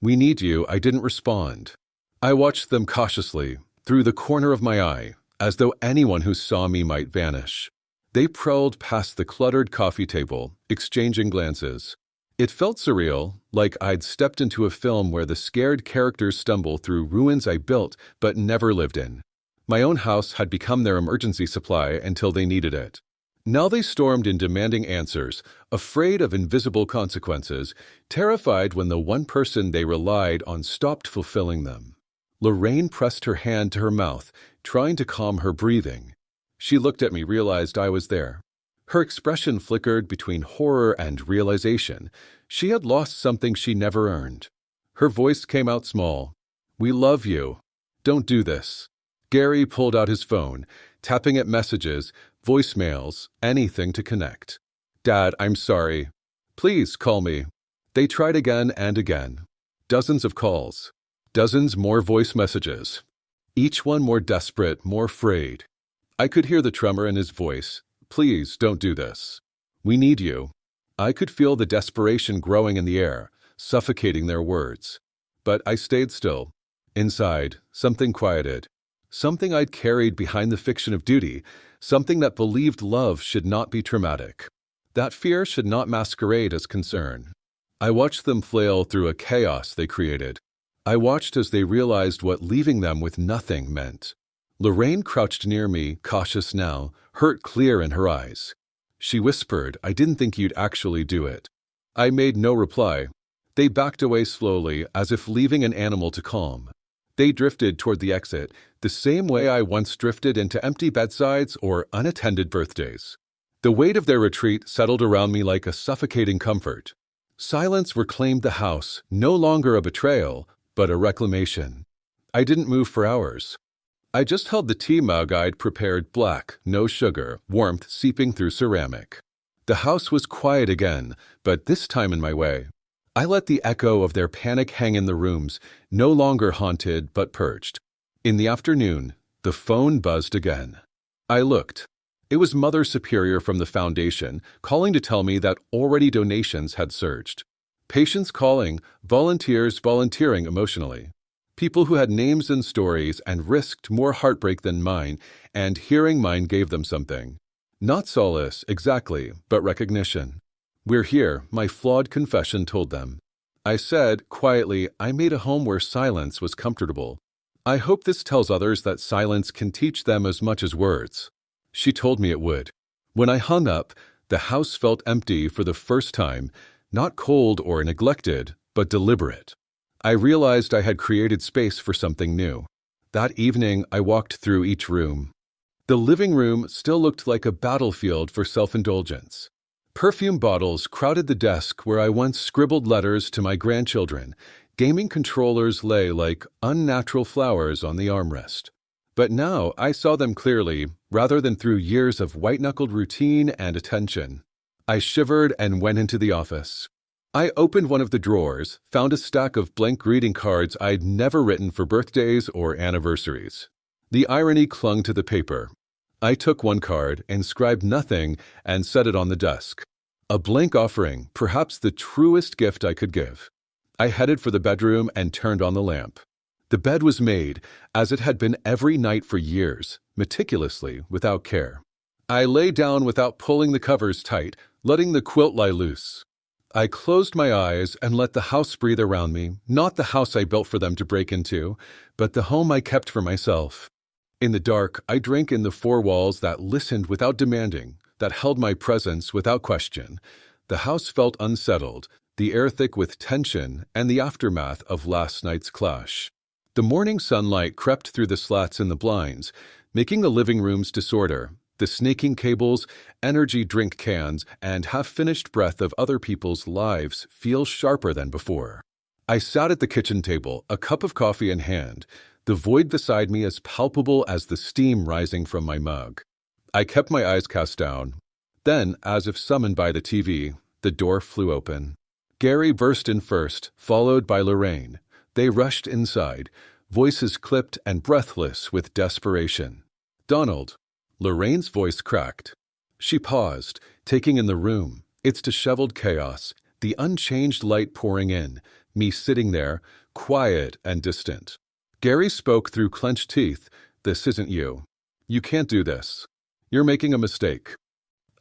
We need you." I didn't respond. I watched them cautiously, through the corner of my eye, as though anyone who saw me might vanish. They prowled past the cluttered coffee table, exchanging glances. It felt surreal, like I'd stepped into a film where the scared characters stumble through ruins I built but never lived in. My own house had become their emergency supply until they needed it. Now they stormed in demanding answers, afraid of invisible consequences, terrified when the one person they relied on stopped fulfilling them. Lorraine pressed her hand to her mouth, trying to calm her breathing. She looked at me, realized I was there. Her expression flickered between horror and realization. She had lost something she never earned. Her voice came out small. "We love you. Don't do this." Gary pulled out his phone, tapping at messages, voicemails, anything to connect. "Dad, I'm sorry. Please call me." They tried again and again. Dozens of calls. Dozens more voice messages. Each one more desperate, more afraid. I could hear the tremor in his voice. "Please don't do this. We need you." I could feel the desperation growing in the air, suffocating their words. But I stayed still. Inside, something quieted. Something I'd carried behind the fiction of duty, something that believed love should not be traumatic. That fear should not masquerade as concern. I watched them flail through a chaos they created. I watched as they realized what leaving them with nothing meant. Lorraine crouched near me, cautious now, hurt clear in her eyes. She whispered, "I didn't think you'd actually do it." I made no reply. They backed away slowly, as if leaving an animal to calm. They drifted toward the exit, the same way I once drifted into empty bedsides or unattended birthdays. The weight of their retreat settled around me like a suffocating comfort. Silence reclaimed the house, no longer a betrayal, but a reclamation. I didn't move for hours. I just held the tea mug I'd prepared, black, no sugar, warmth seeping through ceramic. The house was quiet again, but this time in my way. I let the echo of their panic hang in the rooms, no longer haunted but purged. In the afternoon, the phone buzzed again. I looked. It was Mother Superior from the Foundation, calling to tell me that already donations had surged. Patients calling, volunteers volunteering emotionally. People who had names and stories and risked more heartbreak than mine, and hearing mine gave them something. Not solace, exactly, but recognition. "We're here," my flawed confession told them. I said, quietly, I made a home where silence was comfortable. I hope this tells others that silence can teach them as much as words. She told me it would. When I hung up, the house felt empty for the first time, not cold or neglected, but deliberate. I realized I had created space for something new. That evening, I walked through each room. The living room still looked like a battlefield for self-indulgence. Perfume bottles crowded the desk where I once scribbled letters to my grandchildren. Gaming controllers lay like unnatural flowers on the armrest. But now I saw them clearly, rather than through years of white-knuckled routine and attention. I shivered and went into the office. I opened one of the drawers, found a stack of blank greeting cards I'd never written for birthdays or anniversaries. The irony clung to the paper. I took one card, inscribed nothing, and set it on the desk. A blank offering, perhaps the truest gift I could give. I headed for the bedroom and turned on the lamp. The bed was made, as it had been every night for years, meticulously, without care. I lay down without pulling the covers tight, letting the quilt lie loose. I closed my eyes and let the house breathe around me, not the house I built for them to break into, but the home I kept for myself. In the dark, I drank in the four walls that listened without demanding, that held my presence without question. The house felt unsettled, the air thick with tension and the aftermath of last night's clash. The morning sunlight crept through the slats in the blinds, making the living room's disorder, the snaking cables, energy drink cans, and half-finished breath of other people's lives feel sharper than before. I sat at the kitchen table, a cup of coffee in hand, the void beside me as palpable as the steam rising from my mug. I kept my eyes cast down. Then, as if summoned by the TV, the door flew open. Gary burst in first, followed by Lorraine. They rushed inside, voices clipped and breathless with desperation. "Donald." Lorraine's voice cracked. She paused, taking in the room, its disheveled chaos, the unchanged light pouring in, me sitting there, quiet and distant. Gary spoke through clenched teeth. "This isn't you. You can't do this. You're making a mistake."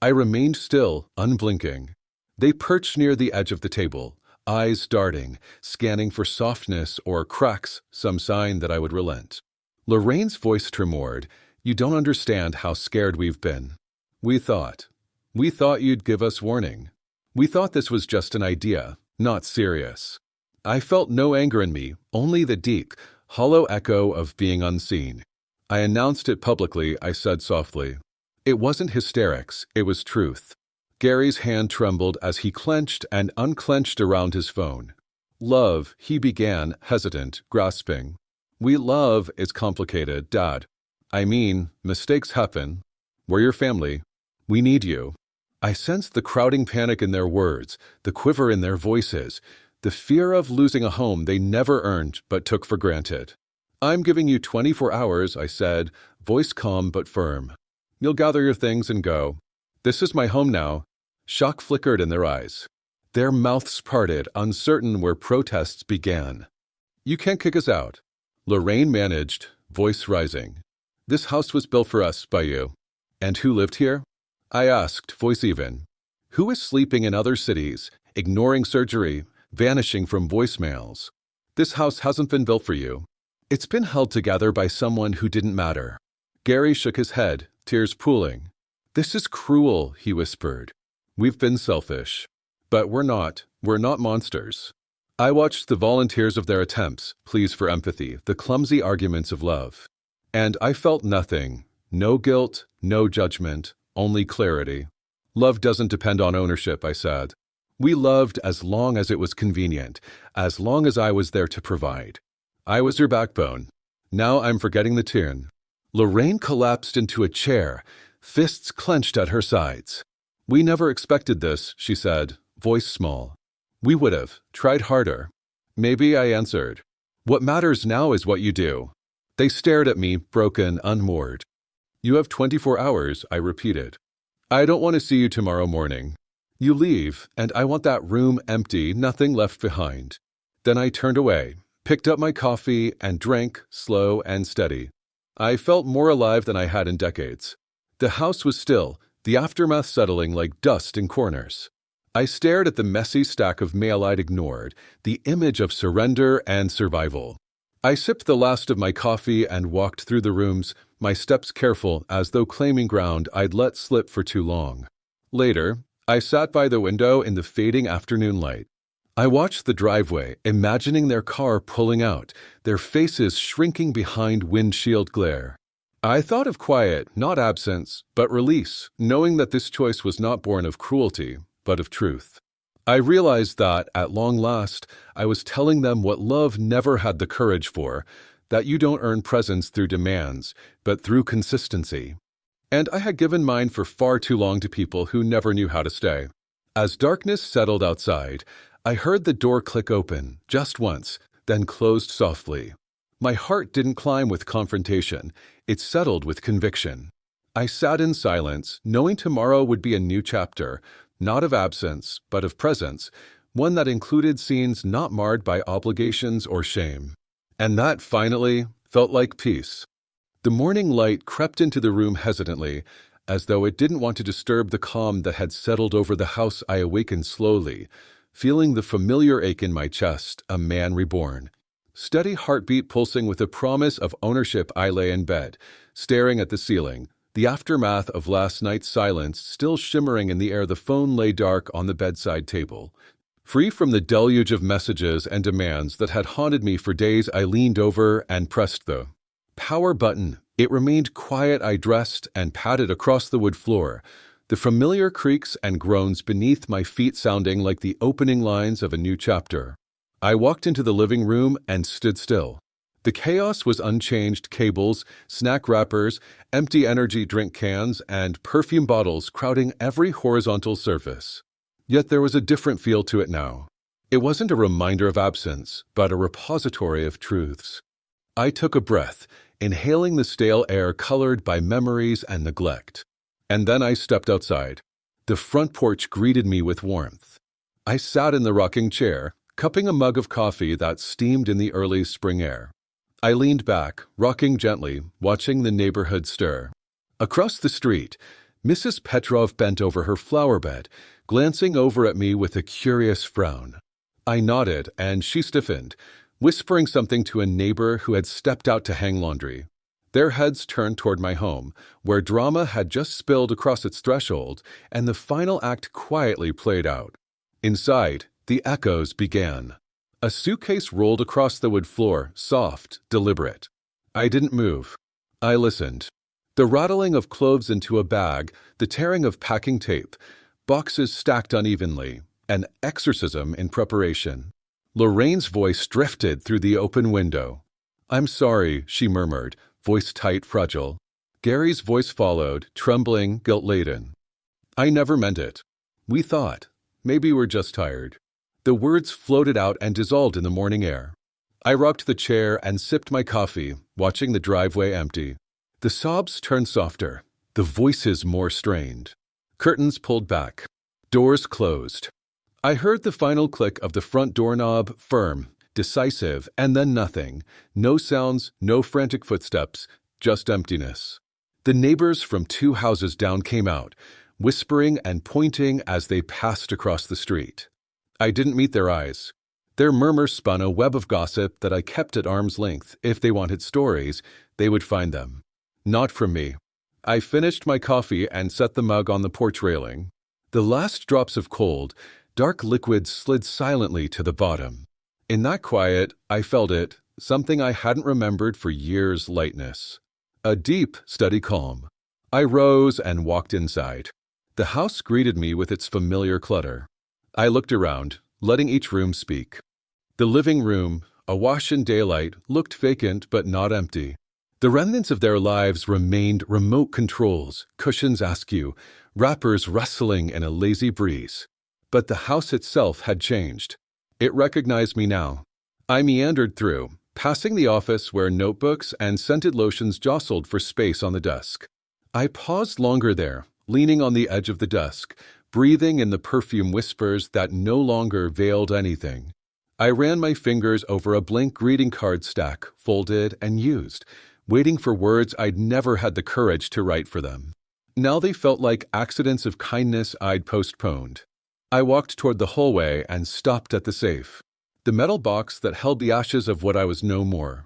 I remained still, unblinking. They perched near the edge of the table, eyes darting, scanning for softness or cracks, some sign that I would relent. Lorraine's voice tremored. "You don't understand how scared we've been. We thought you'd give us warning. We thought this was just an idea, not serious." I felt no anger in me, only the deep, hollow echo of being unseen. I announced it publicly, I said softly. It wasn't hysterics, it was truth. Gary's hand trembled as he clenched and unclenched around his phone. "Love," he began, hesitant, grasping. Love is complicated, Dad. I mean, mistakes happen. We're your family. We need you." I sensed the crowding panic in their words, the quiver in their voices, the fear of losing a home they never earned but took for granted. "I'm giving you 24 hours, I said, voice calm but firm. "You'll gather your things and go. This is my home now." Shock flickered in their eyes. Their mouths parted, uncertain where protests began. "You can't kick us out." Lorraine managed, voice rising. "This house was built for us by you." "And who lived here?" I asked, voice even. "Who is sleeping in other cities, ignoring surgery, vanishing from voicemails? This house hasn't been built for you. It's been held together by someone who didn't matter." Gary shook his head, tears pooling. "This is cruel," he whispered. "We've been selfish. But we're not monsters." I watched the volunteers of their attempts, pleas for empathy, the clumsy arguments of love. And I felt nothing. No guilt, no judgment, only clarity. "Love doesn't depend on ownership," I said. "We loved as long as it was convenient, as long as I was there to provide. I was your backbone. Now I'm forgetting the tune." Lorraine collapsed into a chair, fists clenched at her sides. "We never expected this," she said, voice small. "We would have tried harder." "Maybe," I answered. "What matters now is what you do." They stared at me, broken, unmoored. "You have 24 hours," I repeated. "I don't want to see you tomorrow morning. You leave, and I want that room empty, nothing left behind." Then I turned away, picked up my coffee, and drank, slow and steady. I felt more alive than I had in decades. The house was still, the aftermath settling like dust in corners. I stared at the messy stack of mail I'd ignored, the image of surrender and survival. I sipped the last of my coffee and walked through the rooms, my steps careful as though claiming ground I'd let slip for too long. Later, I sat by the window in the fading afternoon light. I watched the driveway, imagining their car pulling out, their faces shrinking behind windshield glare. I thought of quiet, not absence, but release, knowing that this choice was not born of cruelty, but of truth. I realized that, at long last, I was telling them what love never had the courage for, that you don't earn presence through demands, but through consistency. And I had given mine for far too long to people who never knew how to stay. As darkness settled outside, I heard the door click open, just once, then closed softly. My heart didn't climb with confrontation, it settled with conviction. I sat in silence, knowing tomorrow would be a new chapter, not of absence, but of presence, one that included scenes not marred by obligations or shame. And that, finally, felt like peace. The morning light crept into the room hesitantly, as though it didn't want to disturb the calm that had settled over the house. I awakened slowly, feeling the familiar ache in my chest, a man reborn. Steady heartbeat pulsing with a promise of ownership. I lay in bed, staring at the ceiling, the aftermath of last night's silence still shimmering in the air. The phone lay dark on the bedside table. Free from the deluge of messages and demands that had haunted me for days, I leaned over and pressed the power button. It remained quiet. I dressed and padded across the wood floor, the familiar creaks and groans beneath my feet sounding like the opening lines of a new chapter. I walked into the living room and stood still. The chaos was unchanged: cables, snack wrappers, empty energy drink cans, and perfume bottles crowding every horizontal surface. Yet there was a different feel to it now. It wasn't a reminder of absence, but a repository of truths. I took a breath, inhaling the stale air colored by memories and neglect. And then I stepped outside. The front porch greeted me with warmth. I sat in the rocking chair, cupping a mug of coffee that steamed in the early spring air. I leaned back, rocking gently, watching the neighborhood stir. Across the street, Mrs. Petrov bent over her flower bed, glancing over at me with a curious frown. I nodded, and she stiffened, whispering something to a neighbor who had stepped out to hang laundry. Their heads turned toward my home, where drama had just spilled across its threshold, and the final act quietly played out. Inside, the echoes began. A suitcase rolled across the wood floor, soft, deliberate. I didn't move. I listened. The rattling of clothes into a bag, the tearing of packing tape, boxes stacked unevenly, an exorcism in preparation. Lorraine's voice drifted through the open window. "I'm sorry," she murmured, voice tight, fragile. Gary's voice followed, trembling, guilt-laden. "I never meant it. We thought. Maybe we're just tired." The words floated out and dissolved in the morning air. I rocked the chair and sipped my coffee, watching the driveway empty. The sobs turned softer, the voices more strained. Curtains pulled back. Doors closed. I heard the final click of the front doorknob, firm, decisive, and then nothing. No sounds, no frantic footsteps, just emptiness. The neighbors from 2 houses down came out, whispering and pointing as they passed across the street. I didn't meet their eyes. Their murmurs spun a web of gossip that I kept at arm's length. If they wanted stories, they would find them. Not from me. I finished my coffee and set the mug on the porch railing. The last drops of cold, dark liquid slid silently to the bottom. In that quiet, I felt it, something I hadn't remembered for years: lightness. A deep, steady calm. I rose and walked inside. The house greeted me with its familiar clutter. I looked around, letting each room speak. The living room, awash in daylight, looked vacant but not empty. The remnants of their lives remained: remote controls, cushions askew, wrappers rustling in a lazy breeze. But the house itself had changed. It recognized me now. I meandered through, passing the office where notebooks and scented lotions jostled for space on the desk. I paused longer there, leaning on the edge of the desk, breathing in the perfume whispers that no longer veiled anything. I ran my fingers over a blank greeting card stack, folded and used, waiting for words I'd never had the courage to write for them. Now they felt like accidents of kindness I'd postponed. I walked toward the hallway and stopped at the safe, the metal box that held the ashes of what I was no more.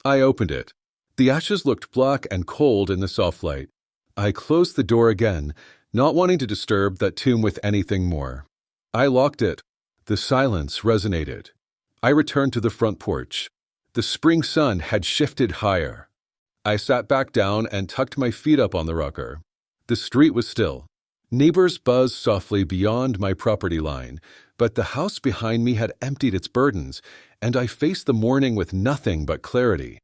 I opened it. The ashes looked black and cold in the soft light. I closed the door again, not wanting to disturb that tomb with anything more. I locked it. The silence resonated. I returned to the front porch. The spring sun had shifted higher. I sat back down and tucked my feet up on the rocker. The street was still. Neighbors buzzed softly beyond my property line, but the house behind me had emptied its burdens, and I faced the morning with nothing but clarity.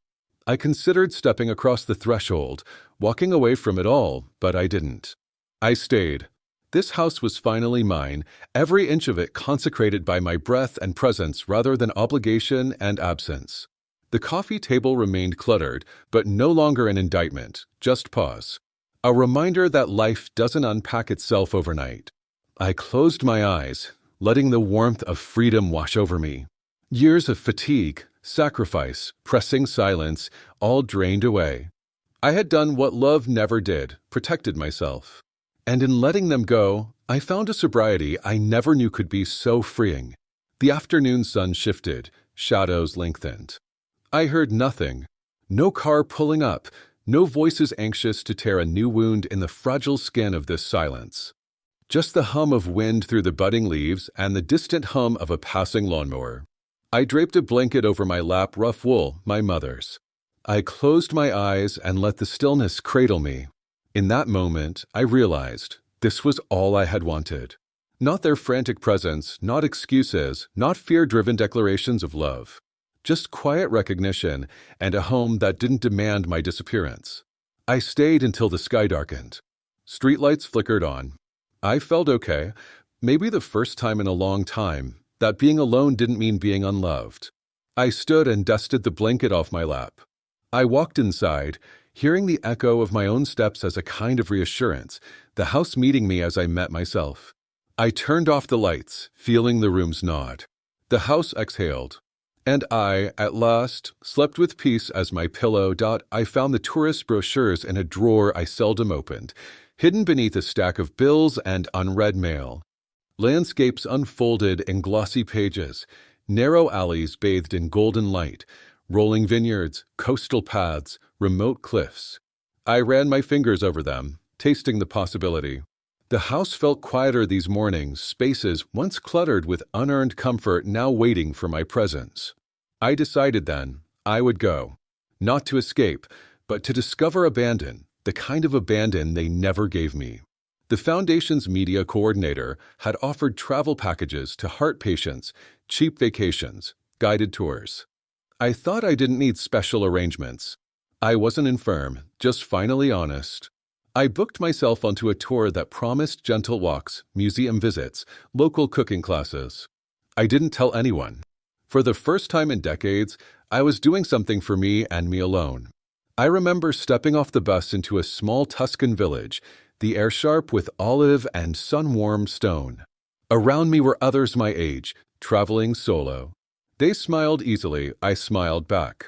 I considered stepping across the threshold, walking away from it all, but I didn't. I stayed. This house was finally mine, every inch of it consecrated by my breath and presence rather than obligation and absence. The coffee table remained cluttered, but no longer an indictment, just pause. A reminder that life doesn't unpack itself overnight. I closed my eyes, letting the warmth of freedom wash over me. Years of fatigue, sacrifice, pressing silence, all drained away. I had done what love never did, protected myself. And in letting them go, I found a sobriety I never knew could be so freeing. The afternoon sun shifted, shadows lengthened. I heard nothing. No car pulling up, no voices anxious to tear a new wound in the fragile skin of this silence. Just the hum of wind through the budding leaves and the distant hum of a passing lawnmower. I draped a blanket over my lap, rough wool, my mother's. I closed my eyes and let the stillness cradle me. In that moment, I realized this was all I had wanted. Not their frantic presence, not excuses, not fear-driven declarations of love. Just quiet recognition and a home that didn't demand my disappearance. I stayed until the sky darkened. Streetlights flickered on. I felt okay, maybe the first time in a long time, that being alone didn't mean being unloved. I stood and dusted the blanket off my lap. I walked inside, hearing the echo of my own steps as a kind of reassurance, the house meeting me as I met myself. I turned off the lights, feeling the room's nod. The house exhaled. And I, at last, slept with peace as my pillow. I found the tourist brochures in a drawer I seldom opened, hidden beneath a stack of bills and unread mail. Landscapes unfolded in glossy pages, narrow alleys bathed in golden light, rolling vineyards, coastal paths, remote cliffs. I ran my fingers over them, tasting the possibility. The house felt quieter these mornings, spaces once cluttered with unearned comfort now waiting for my presence. I decided then I would go, not to escape, but to discover abandon, the kind of abandon they never gave me. The Foundation's media coordinator had offered travel packages to heart patients, cheap vacations, guided tours. I thought I didn't need special arrangements. I wasn't infirm, just finally honest. I booked myself onto a tour that promised gentle walks, museum visits, local cooking classes. I didn't tell anyone. For the first time in decades, I was doing something for me and me alone. I remember stepping off the bus into a small Tuscan village, the air sharp with olive and sun-warmed stone. Around me were others my age, traveling solo. They smiled easily, I smiled back.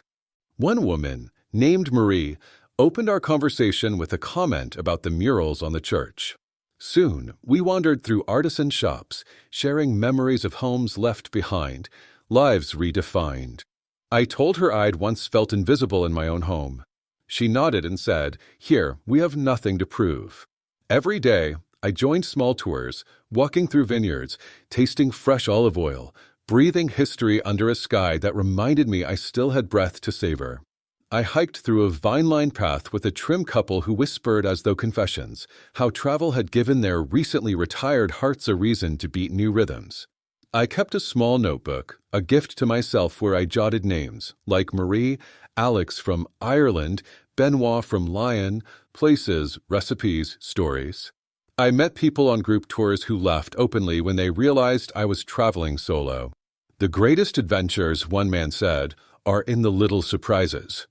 One woman, named Marie, opened our conversation with a comment about the murals on the church. Soon, we wandered through artisan shops, sharing memories of homes left behind, lives redefined. I told her I'd once felt invisible in my own home. She nodded and said, "Here, we have nothing to prove." Every day, I joined small tours, walking through vineyards, tasting fresh olive oil, breathing history under a sky that reminded me I still had breath to savor. I hiked through a vine-lined path with a trim couple who whispered as though confessions, how travel had given their recently retired hearts a reason to beat new rhythms. I kept a small notebook, a gift to myself where I jotted names, like Marie, Alex from Ireland, Benoit from Lyon, places, recipes, stories. I met people on group tours who laughed openly when they realized I was traveling solo. The greatest adventures, one man said, are in the little surprises.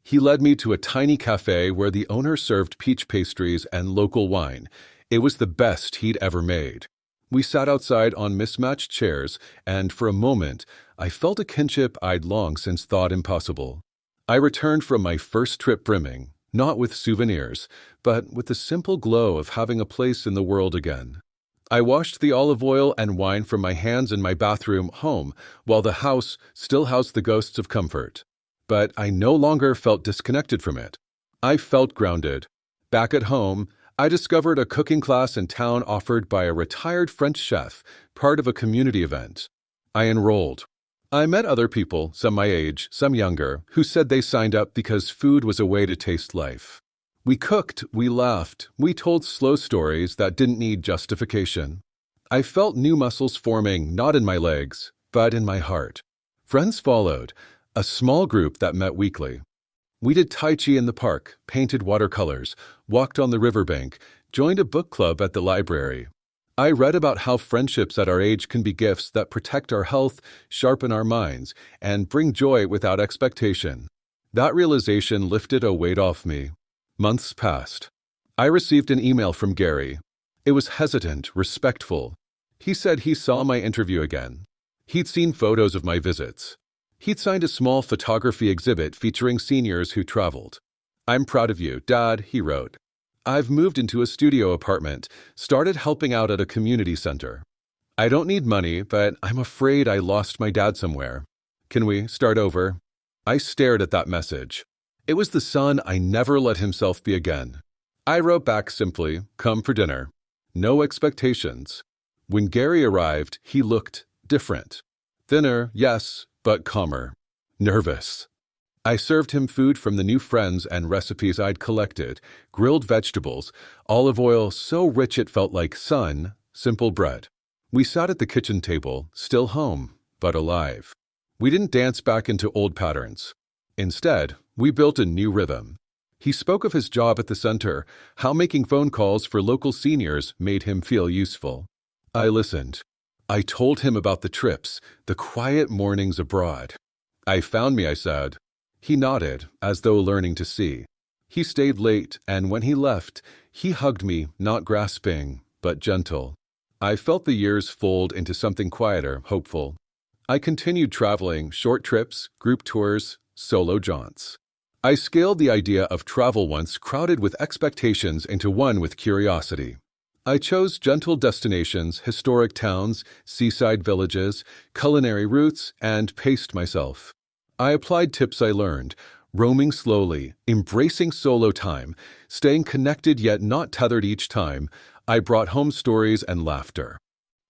He led me to a tiny cafe where the owner served peach pastries and local wine. It was the best he'd ever made. We sat outside on mismatched chairs, and for a moment, I felt a kinship I'd long since thought impossible. I returned from my first trip brimming, not with souvenirs, but with the simple glow of having a place in the world again. I washed the olive oil and wine from my hands in my bathroom home, while the house still housed the ghosts of comfort. But I no longer felt disconnected from it. I felt grounded. Back at home, I discovered a cooking class in town offered by a retired French chef, part of a community event. I enrolled. I met other people, some my age, some younger, who said they signed up because food was a way to taste life. We cooked, we laughed, we told slow stories that didn't need justification. I felt new muscles forming, not in my legs, but in my heart. Friends followed, a small group that met weekly. We did Tai Chi in the park, painted watercolors, walked on the riverbank, joined a book club at the library. I read about how friendships at our age can be gifts that protect our health, sharpen our minds, and bring joy without expectation. That realization lifted a weight off me. Months passed. I received an email from Gary. It was hesitant, respectful. He said he saw my interview again. He'd seen photos of my visits. He'd signed a small photography exhibit featuring seniors who traveled. "I'm proud of you, Dad," he wrote. "I've moved into a studio apartment, started helping out at a community center. I don't need money, but I'm afraid I lost my dad somewhere. Can we start over?" I stared at that message. It was the son I never let himself be again. I wrote back simply, "Come for dinner." no expectations. When Gary arrived, he looked different. Thinner, yes, but calmer. Nervous. I served him food from the new friends and recipes I'd collected, grilled vegetables, olive oil so rich it felt like sun, simple bread. We sat at the kitchen table, still home, but alive. We didn't dance back into old patterns. Instead, we built a new rhythm. He spoke of his job at the center, how making phone calls for local seniors made him feel useful. I listened. I told him about the trips, the quiet mornings abroad. I found me, I said. He nodded, as though learning to see. He stayed late, and when he left, he hugged me, not grasping, but gentle. I felt the years fold into something quieter, hopeful. I continued traveling, short trips, group tours, solo jaunts. I scaled the idea of travel once crowded with expectations into one with curiosity. I chose gentle destinations, historic towns, seaside villages, culinary routes, and paced myself. I applied tips I learned, roaming slowly, embracing solo time, staying connected yet not tethered each time. I brought home stories and laughter.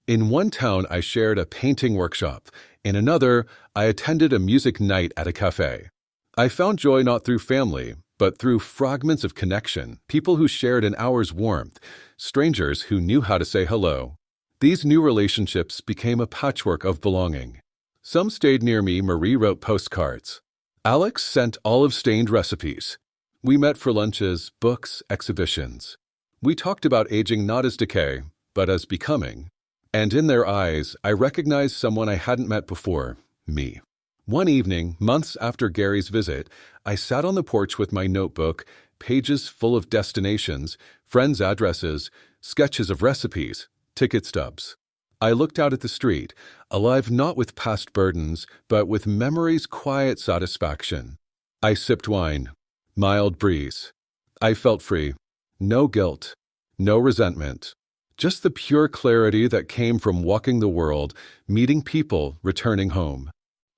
In one town, I shared a painting workshop. In another, I attended a music night at a cafe. I found joy not through family, but through fragments of connection, people who shared an hour's warmth, strangers who knew how to say hello. These new relationships became a patchwork of belonging. Some stayed near me. Marie wrote postcards. Alex sent olive-stained recipes. We met for lunches, books, exhibitions. We talked about aging not as decay, but as becoming. And in their eyes, I recognized someone I hadn't met before, me. One evening, months after Gary's visit, I sat on the porch with my notebook, pages full of destinations, friends' addresses, sketches of recipes, ticket stubs. I looked out at the street, alive not with past burdens, but with memory's quiet satisfaction. I sipped wine. Mild breeze. I felt free. No guilt. No resentment. Just the pure clarity that came from walking the world, meeting people, returning home.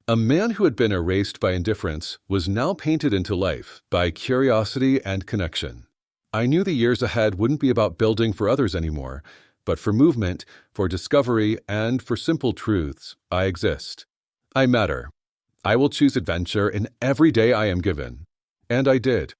A man who had been erased by indifference was now painted into life by curiosity and connection. I knew the years ahead wouldn't be about building for others anymore, but for movement, for discovery, and for simple truths. I exist. I matter. I will choose adventure in every day I am given. And I did.